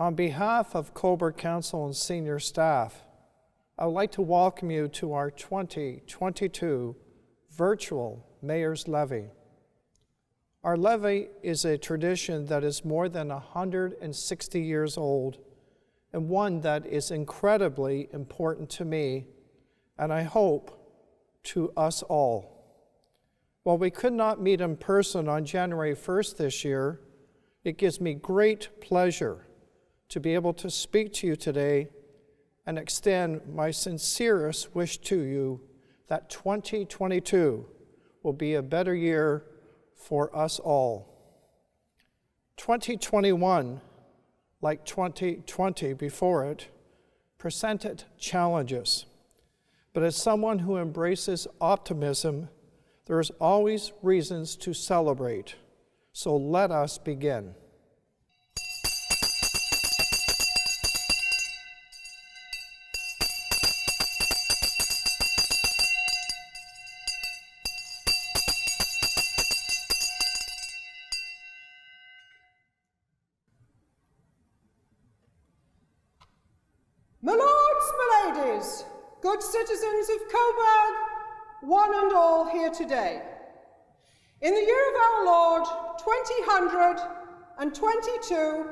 On behalf of Cobourg Council and senior staff, I would like to welcome you to our 2022 virtual Mayor's Levee. Our levee is a tradition that is more than 160 years old and one that is incredibly important to me and I hope to us all. While we could not meet in person on January 1st this year, it gives me great pleasure to be able to speak to you today and extend my sincerest wish to you that 2022 will be a better year for us all. 2021, like 2020 before it, presented challenges. But as someone who embraces optimism, there is always reasons to celebrate. So let us begin. My lords, my ladies, good citizens of Cobourg, one and all here today. In the year of our Lord, 2022,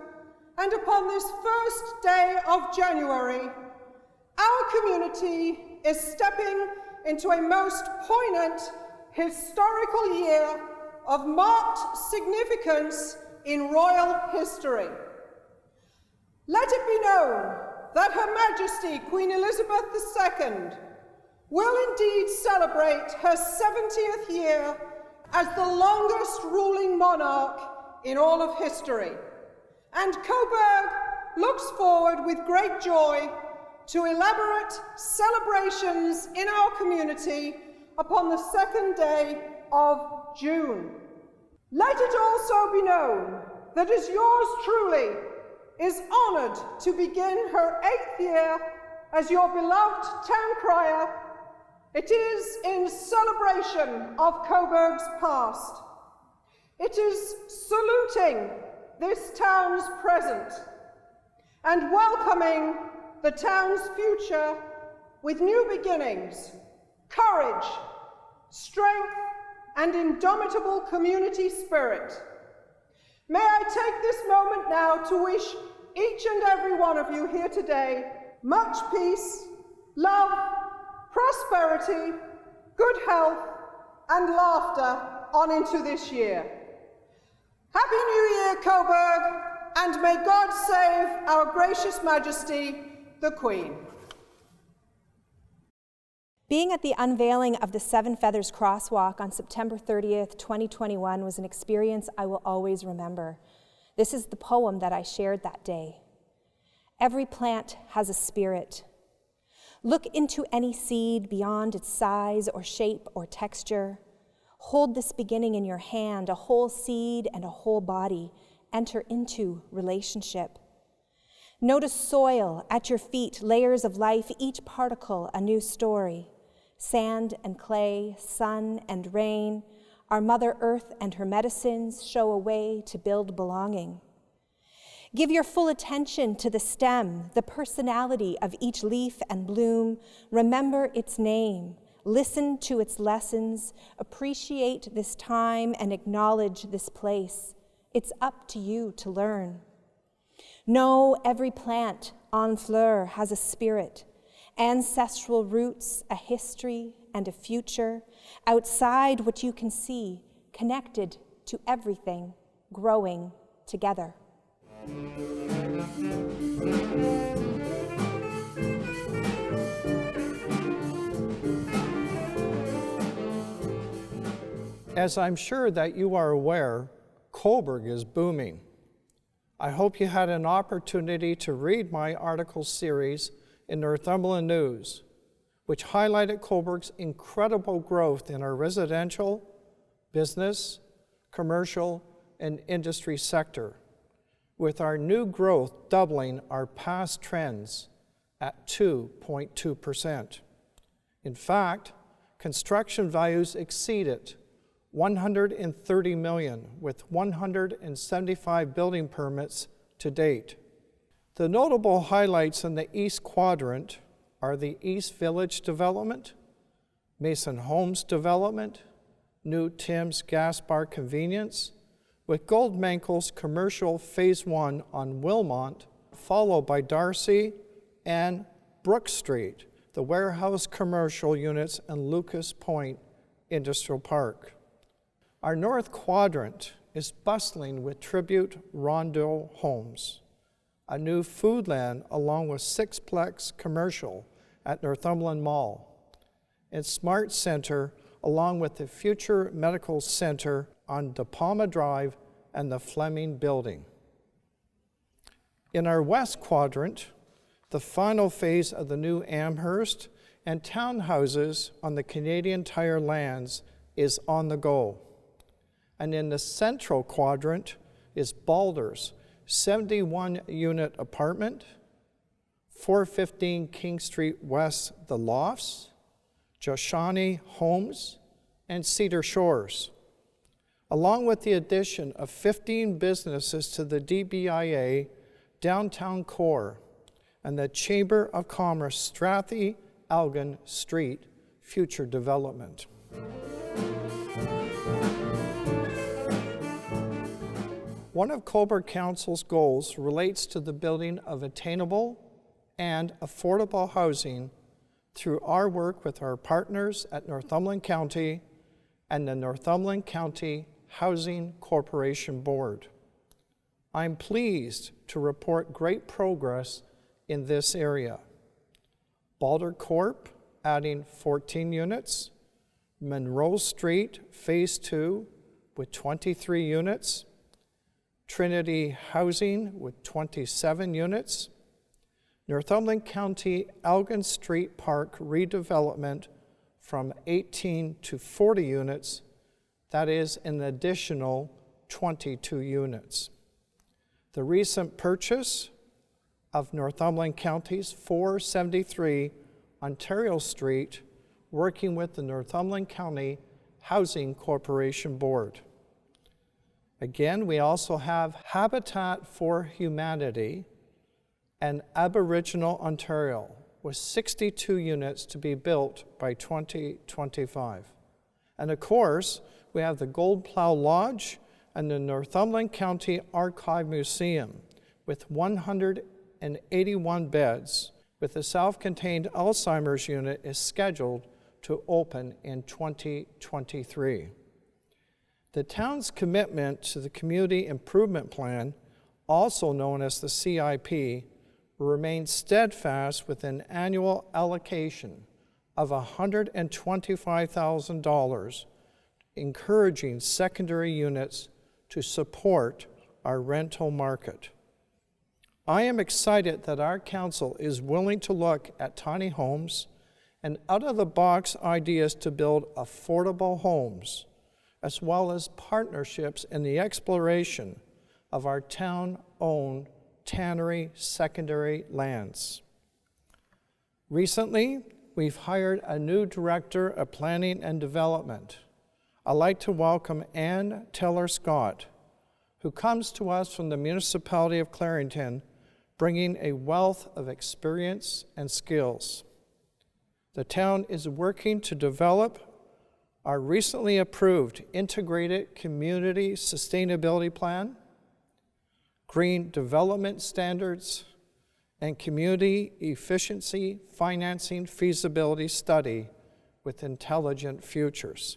and upon this first day of January, our community is stepping into a most poignant historical year of marked significance in royal history. Let it be known that Her Majesty Queen Elizabeth II will indeed celebrate her 70th year as the longest ruling monarch in all of history. And Coburg looks forward with great joy to elaborate celebrations in our community upon the 2nd day of June. Let it also be known that as yours truly is honoured to begin her 8th year as your beloved town crier, it is in celebration of Coburg's past. It is saluting this town's present and welcoming the town's future with new beginnings, courage, strength, and indomitable community spirit. May I take this moment now to wish each and every one of you here today much peace, love, prosperity, good health, and laughter on into this year. Happy New Year, Cobourg, and may God save our gracious Majesty, the Queen. Being at the unveiling of the Seven Feathers Crosswalk on September 30th, 2021 was an experience I will always remember. This is the poem that I shared that day. Every plant has a spirit. Look into any seed beyond its size or shape or texture. Hold this beginning in your hand, a whole seed and a whole body. Enter into relationship. Notice soil at your feet, layers of life, each particle a new story. Sand and clay, sun and rain, our Mother Earth and her medicines show a way to build belonging. Give your full attention to the stem, the personality of each leaf and bloom. Remember its name. Listen to its lessons, appreciate this time, and acknowledge this place. It's up to you to learn. Know every plant en fleur has a spirit, ancestral roots, a history, and a future, outside what you can see, connected to everything, growing together. As I'm sure that you are aware, Cobourg is booming. I hope you had an opportunity to read my article series in Northumberland News, which highlighted Cobourg's incredible growth in our residential, business, commercial, and industry sector, with our new growth doubling our past trends at 2.2%. In fact, construction values exceeded $130 million, with 175 building permits to date. The notable highlights in the East Quadrant are the East Village development, Mason Homes development, New Tim's Gas Bar Convenience, with Goldmankel's commercial Phase 1 on Wilmont, followed by Darcy and Brook Street, the warehouse commercial units and Lucas Point Industrial Park. Our North Quadrant is bustling with Tribute Rondeau homes, a new Foodland along with Sixplex Commercial at Northumberland Mall, and Smart Center along with the future Medical Center on De Palma Drive and the Fleming Building. In our West Quadrant, the final phase of the new Amherst and townhouses on the Canadian Tire lands is on the go. And in the Central Quadrant is Balder's 71-unit apartment, 415 King Street West, The Lofts, Joshani Homes, and Cedar Shores, along with the addition of 15 businesses to the DBIA downtown core and the Chamber of Commerce Strathy-Elgin Street future development. One of Cobourg Council's goals relates to the building of attainable and affordable housing through our work with our partners at Northumberland County and the Northumberland County Housing Corporation Board. I'm pleased to report great progress in this area. Balder Corp. Adding 14 units, Monroe Street Phase 2 with 23 units, Trinity Housing with 27 units, Northumberland County Elgin Street Park redevelopment from 18 to 40 units, that is an additional 22 units. The recent purchase of Northumberland County's 473 Ontario Street, working with the Northumberland County Housing Corporation Board. Again, we also have Habitat for Humanity and Aboriginal Ontario, with 62 units to be built by 2025. And of course, we have the Gold Plow Lodge and the Northumberland County Archive Museum, with 181 beds, with the self-contained Alzheimer's unit is scheduled to open in 2023. The town's commitment to the Community Improvement Plan, also known as the CIP, remains steadfast with an annual allocation of $125,000, encouraging secondary units to support our rental market. I am excited that our council is willing to look at tiny homes and out-of-the-box ideas to build affordable homes, as well as partnerships in the exploration of our town-owned tannery secondary lands. Recently, we've hired a new director of planning and development. I'd like to welcome Ann Teller-Scott, who comes to us from the municipality of Clarington, bringing a wealth of experience and skills. The town is working to develop our recently approved Integrated Community Sustainability Plan, Green Development Standards, and Community Efficiency Financing Feasibility Study with Intelligent Futures.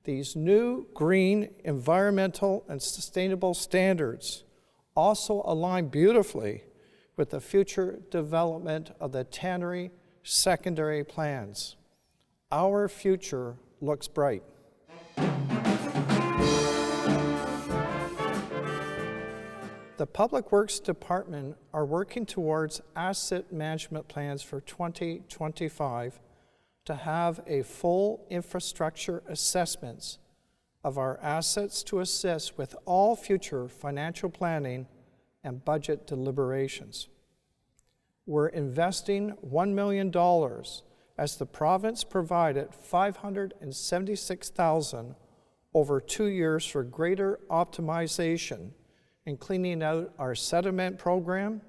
These new green, environmental, and sustainable standards also align beautifully with the future development of the tannery secondary plans. Our future looks bright. The Public Works Department are working towards asset management plans for 2025 to have a full infrastructure assessments of our assets to assist with all future financial planning and budget deliberations. We're investing $1 million as the province provided $576,000 over 2 years for greater optimization in cleaning out our sediment program,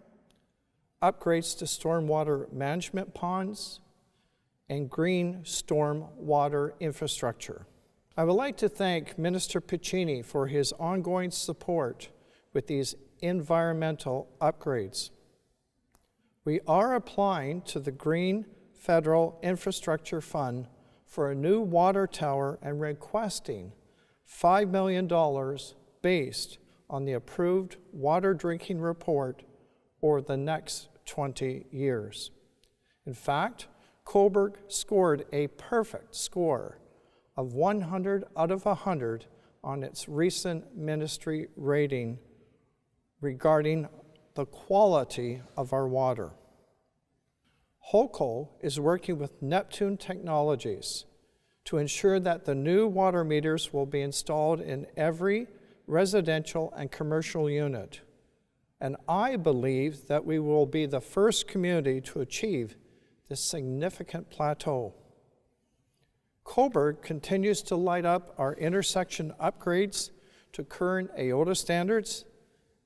upgrades to stormwater management ponds, and green storm water infrastructure. I would like to thank Minister Piccini for his ongoing support with these environmental upgrades. We are applying to the Green Federal Infrastructure Fund for a new water tower and requesting $5 million based on the approved water drinking report over the next 20 years. In fact, Cobourg scored a perfect score of 100 out of 100 on its recent ministry rating regarding the quality of our water. HOCO is working with Neptune Technologies to ensure that the new water meters will be installed in every residential and commercial unit. And I believe that we will be the first community to achieve this significant plateau. Cobourg continues to light up our intersection upgrades to current AOTA standards,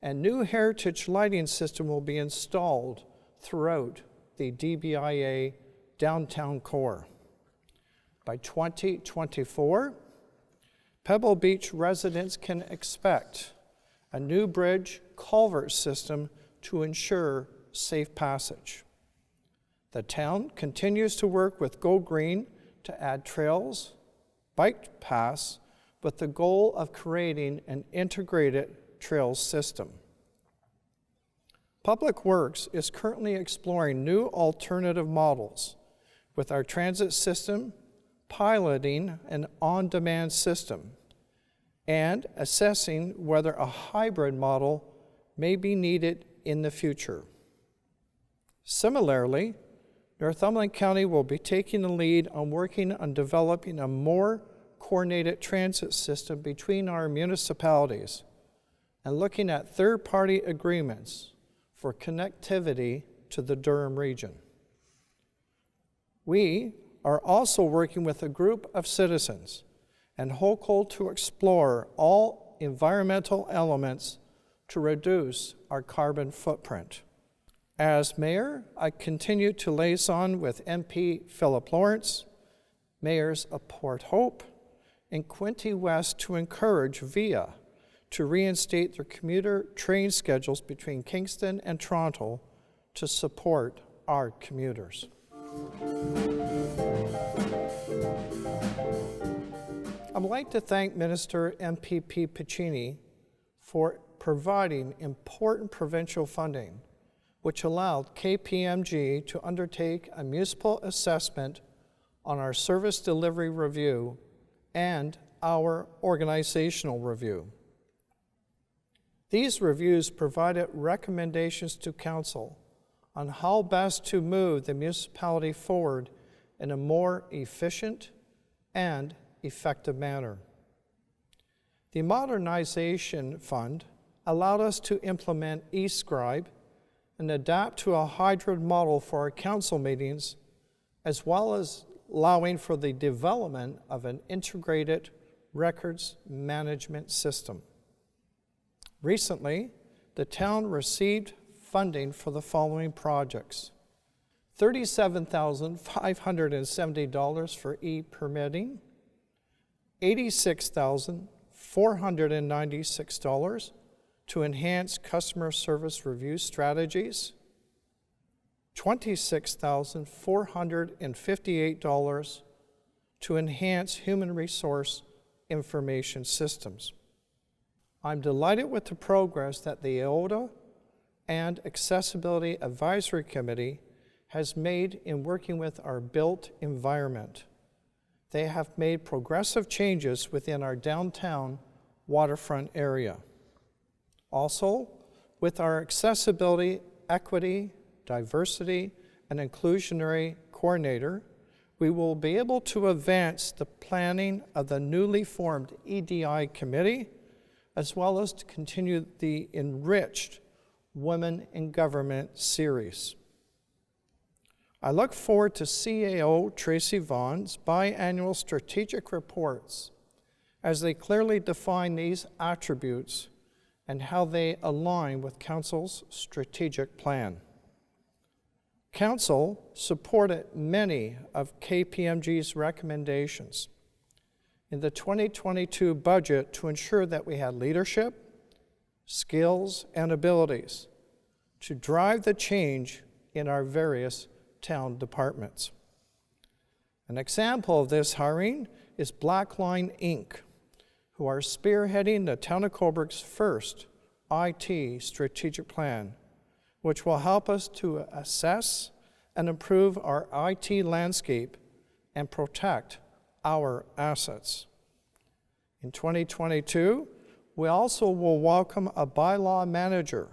and new heritage lighting system will be installed throughout the DBIA downtown core. By 2024, Pebble Beach residents can expect a new bridge culvert system to ensure safe passage. The town continues to work with Go Green to add trails, bike paths, with the goal of creating an integrated trails system. Public Works is currently exploring new alternative models with our transit system, piloting an on-demand system, and assessing whether a hybrid model may be needed in the future. Similarly, Northumberland County will be taking the lead on working on developing a more coordinated transit system between our municipalities and looking at third-party agreements for connectivity to the Durham region. We are also working with a group of citizens and HOCO to explore all environmental elements to reduce our carbon footprint. As mayor, I continue to liaison with MP Philip Lawrence, mayors of Port Hope, and Quinte West to encourage VIA to reinstate their commuter train schedules between Kingston and Toronto to support our commuters. I'd like to thank Minister MPP Piccini for providing important provincial funding, which allowed KPMG to undertake a municipal assessment on our service delivery review and our organizational review. These reviews provided recommendations to Council on how best to move the municipality forward in a more efficient and effective manner. The Modernization Fund allowed us to implement e-scribe and adapt to a hybrid model for our council meetings, as well as allowing for the development of an integrated records management system. Recently, the town received funding for the following projects: $37,570 for e-permitting, $86,496 to enhance customer service review strategies, $26,458 to enhance human resource information systems. I'm delighted with the progress that the AODA and Accessibility Advisory Committee has made in working with our built environment. They have made progressive changes within our downtown waterfront area. Also, with our accessibility, equity, diversity, and inclusionary coordinator, we will be able to advance the planning of the newly formed EDI committee, as well as to continue the enriched Women in Government series. I look forward to CAO Tracy Vaughn's biannual strategic reports as they clearly define these attributes and how they align with Council's strategic plan. Council supported many of KPMG's recommendations in the 2022 budget to ensure that we had leadership, skills, and abilities to drive the change in our various town departments. An example of this hiring is Blackline Inc., who are spearheading the Town of Cobourg's first IT strategic plan, which will help us to assess and improve our IT landscape and protect our assets. In 2022, we also will welcome a bylaw manager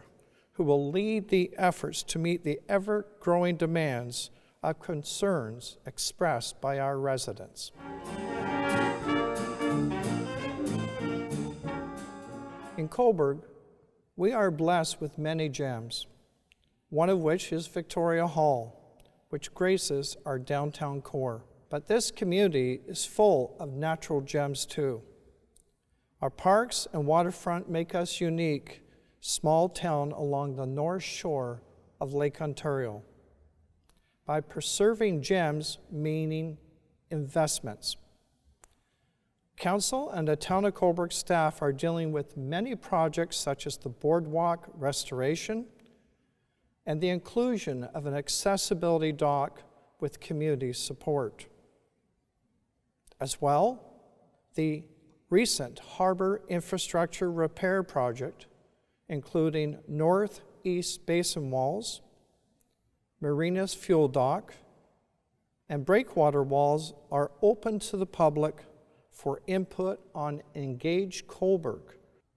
who will lead the efforts to meet the ever-growing demands of concerns expressed by our residents. In Cobourg, we are blessed with many gems, one of which is Victoria Hall, which graces our downtown core. But this community is full of natural gems too. Our parks and waterfront make us unique, small town along the north shore of Lake Ontario. By preserving gems, meaning investments. Council and the Town of Cobourg staff are dealing with many projects such as the boardwalk restoration and the inclusion of an accessibility dock with community support. As well, the recent harbor infrastructure repair project, including northeast basin walls, marinas fuel dock, and breakwater walls, are open to the public for input on Engage Cobourg.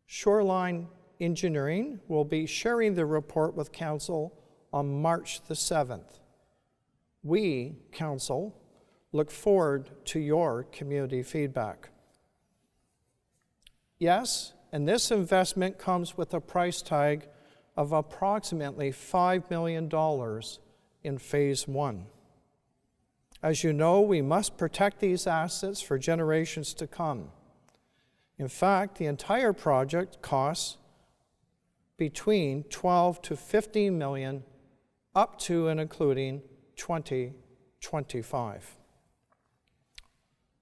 Shoreline Engineering will be sharing the report with Council on March the 7th. We, Council, look forward to your community feedback. Yes, and this investment comes with a price tag of approximately $5 million in Phase 1. As you know, we must protect these assets for generations to come. In fact, the entire project costs between $12 to $15 million, up to and including 2025.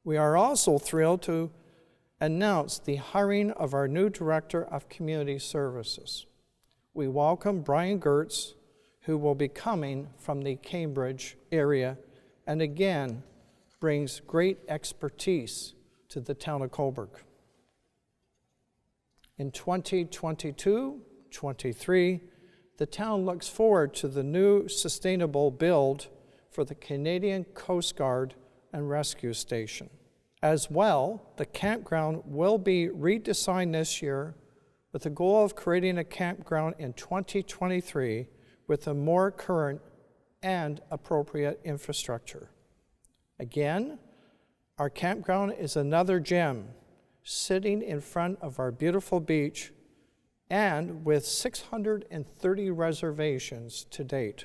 We are also thrilled to announce the hiring of our new Director of Community Services. We welcome Brian Gertz, who will be coming from the Cambridge area and again brings great expertise to the Town of Cobourg. In 2022-23, the town looks forward to the new sustainable build for the Canadian Coast Guard and Rescue Station. As well, the campground will be redesigned this year with the goal of creating a campground in 2023 with a more current and appropriate infrastructure. Again, our campground is another gem, sitting in front of our beautiful beach and with 630 reservations to date.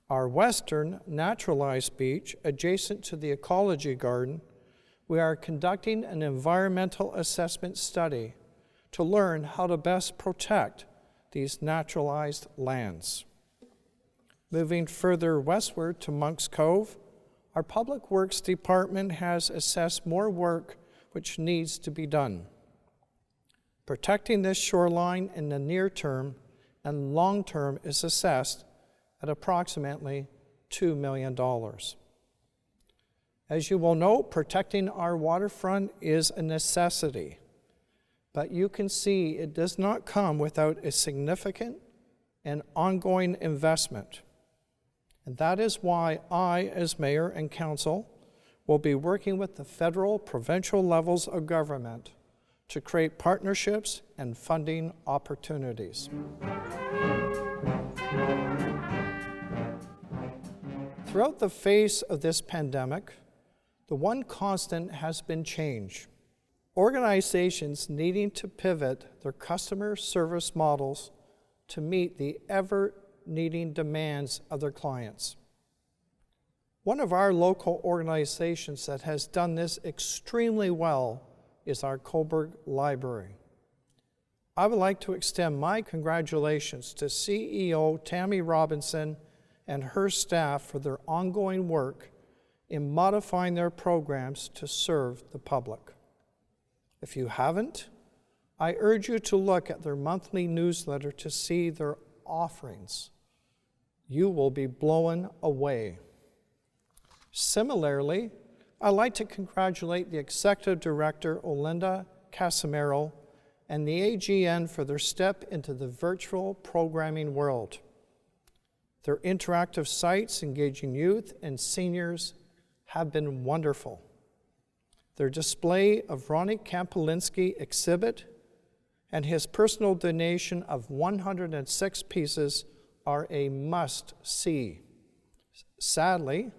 Our western naturalized beach, adjacent to the Ecology Garden, we are conducting an environmental assessment study to learn how to best protect these naturalized lands. Moving further westward to Monk's Cove, our Public Works Department has assessed more work which needs to be done. Protecting this shoreline in the near term and long term is assessed at approximately $2 million. As you will know, protecting our waterfront is a necessity, but you can see it does not come without a significant and ongoing investment. And that is why I, as mayor and council, will be working with the federal, provincial levels of government to create partnerships and funding opportunities. Throughout the face of this pandemic, the one constant has been change. Organizations needing to pivot their customer service models to meet the ever-needing demands of their clients. One of our local organizations that has done this extremely well is our Coburg Library. I would like to extend my congratulations to CEO Tammy Robinson and her staff for their ongoing work in modifying their programs to serve the public. If you haven't, I urge you to look at their monthly newsletter to see their offerings. You will be blown away. Similarly, I'd like to congratulate the Executive Director, Olinda Casimiro, and the AGN for their step into the virtual programming world. Their interactive sites engaging youth and seniors have been wonderful. Their display of Ronnie Kampolinski exhibit and his personal donation of 106 pieces are a must-see. Sadly,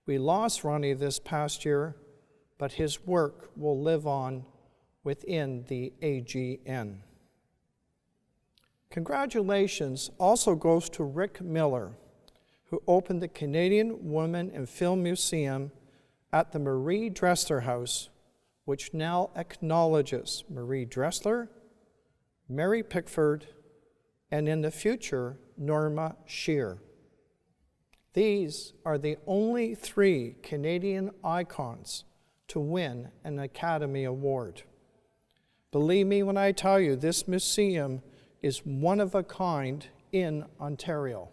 we lost Ronnie this past year, but his work will live on within the AGN. Congratulations also goes to Rick Miller, who opened the Canadian Women in Film Museum at the Marie Dressler House, which now acknowledges Marie Dressler, Mary Pickford, and in the future, Norma Shear. These are the only 3 Canadian icons to win an Academy Award. Believe me when I tell you, this museum is one of a kind in Ontario.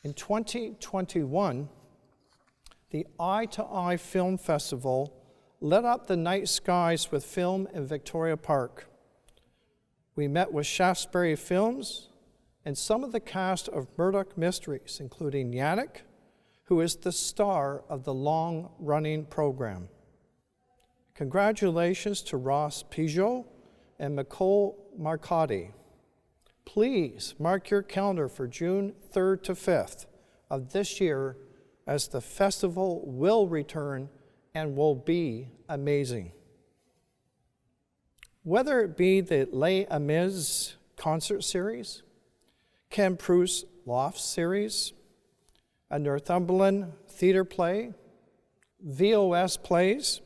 In 2021, the Eye to Eye Film Festival lit up the night skies with film in Victoria Park. We met with Shaftesbury Films and some of the cast of Murdoch Mysteries, including Yannick, who is the star of the long-running program. Congratulations to Ross Peugeot and Nicole Marcotti. Please mark your calendar for June 3rd to 5th of this year, as the festival will return and will be amazing. Whether it be the Les Amis concert series, Ken Pru's Loft series, a Northumberland theater play, VOS plays,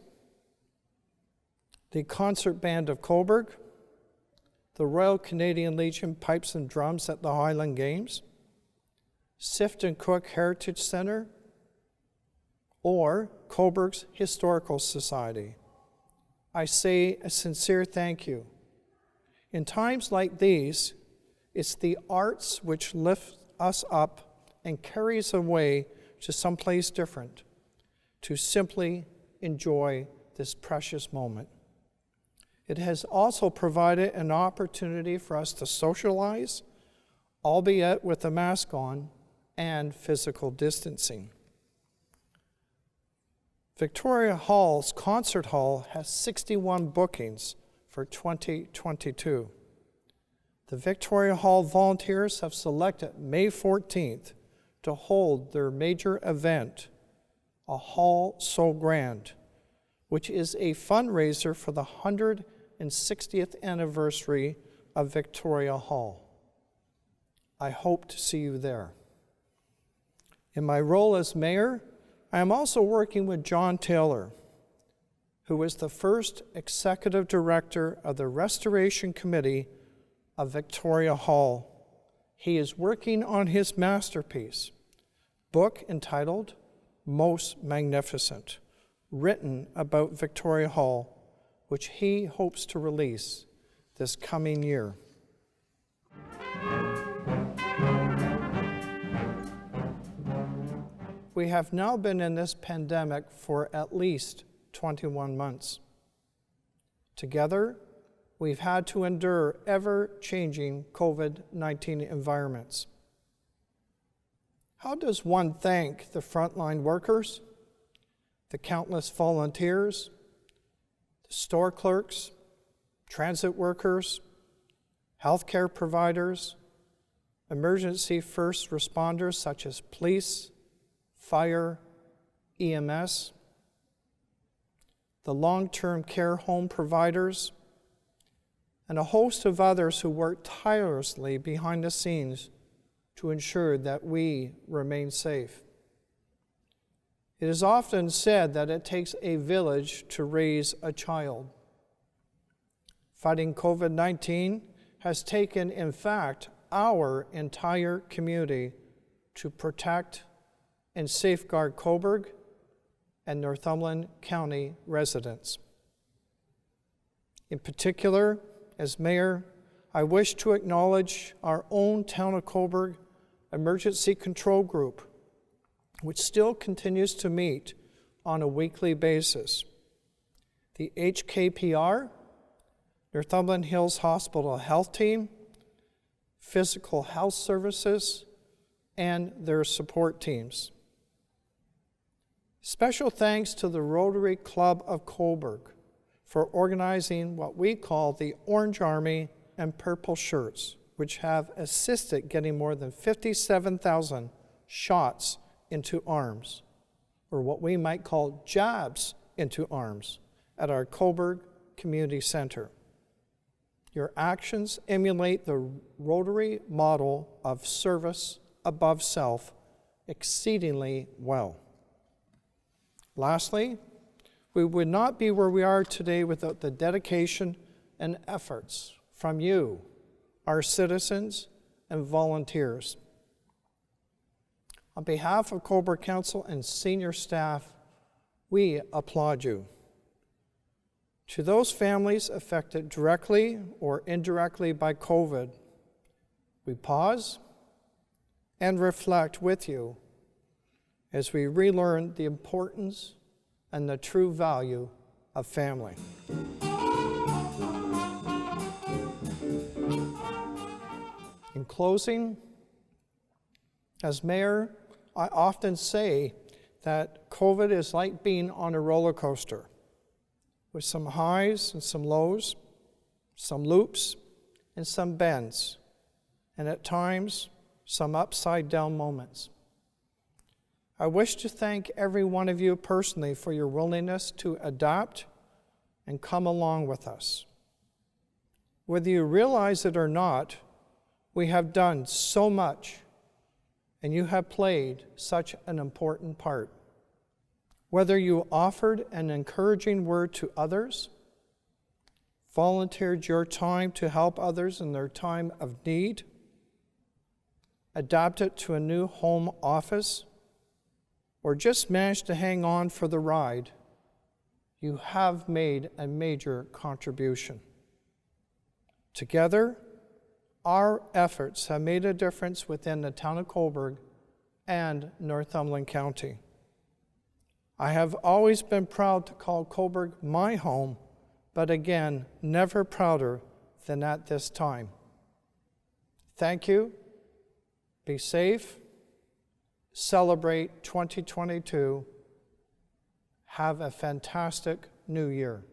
the concert band of Coburg, the Royal Canadian Legion Pipes and Drums at the Highland Games, Sift and Cook Heritage Center, or Cobourg's Historical Society. I say a sincere thank you. In times like these, it's the arts which lift us up and carries away to someplace different to simply enjoy this precious moment. It has also provided an opportunity for us to socialize, albeit with a mask on and physical distancing. Victoria Hall's concert hall has 61 bookings for 2022. The Victoria Hall volunteers have selected May 14th to hold their major event, A Hall So Grand, which is a fundraiser for the 160th anniversary of Victoria Hall. I hope to see you there. In my role as mayor, I am also working with John Taylor, who is the first executive director of the Restoration Committee of Victoria Hall. he is working on his masterpiece, book entitled Most Magnificent, written about Victoria Hall, which he hopes to release this coming year. We have now been in this pandemic for at least 21 months. Together, we've had to endure ever-changing COVID-19 environments. How does one thank the frontline workers, the countless volunteers, the store clerks, transit workers, healthcare providers, emergency first responders such as police, fire, EMS, the long-term care home providers, and a host of others who work tirelessly behind the scenes to ensure that we remain safe. It is often said that it takes a village to raise a child. Fighting COVID-19 has taken, in fact, our entire community to protect and safeguard Cobourg and Northumberland County residents. In particular, as mayor, I wish to acknowledge our own Town of Cobourg Emergency Control Group, which still continues to meet on a weekly basis. The HKPR, Northumberland Hills Hospital Health Team, Physical Health Services, and their support teams. Special thanks to the Rotary Club of Cobourg for organizing what we call the Orange Army and Purple Shirts, which have assisted getting more than 57,000 shots into arms, or what we might call jabs into arms, at our Cobourg Community Center. Your actions emulate the Rotary model of service above self exceedingly well. Lastly, we would not be where we are today without the dedication and efforts from you, our citizens and volunteers. On behalf of Cobourg Council and senior staff, we applaud you. To those families affected directly or indirectly by COVID, we pause and reflect with you as we relearn the importance and the true value of family. In closing, as mayor, I often say that COVID is like being on a roller coaster with some highs and some lows, some loops and some bends, and at times, some upside down moments. I wish to thank every one of you personally for your willingness to adapt and come along with us. Whether you realize it or not, we have done so much, and you have played such an important part. Whether you offered an encouraging word to others, volunteered your time to help others in their time of need, adapted to a new home office, or just managed to hang on for the ride, you have made a major contribution. Together, our efforts have made a difference within the town of Cobourg and Northumberland County. I have always been proud to call Cobourg my home, but again, never prouder than at this time. Thank you. Be safe. Celebrate 2022. Have a fantastic new year.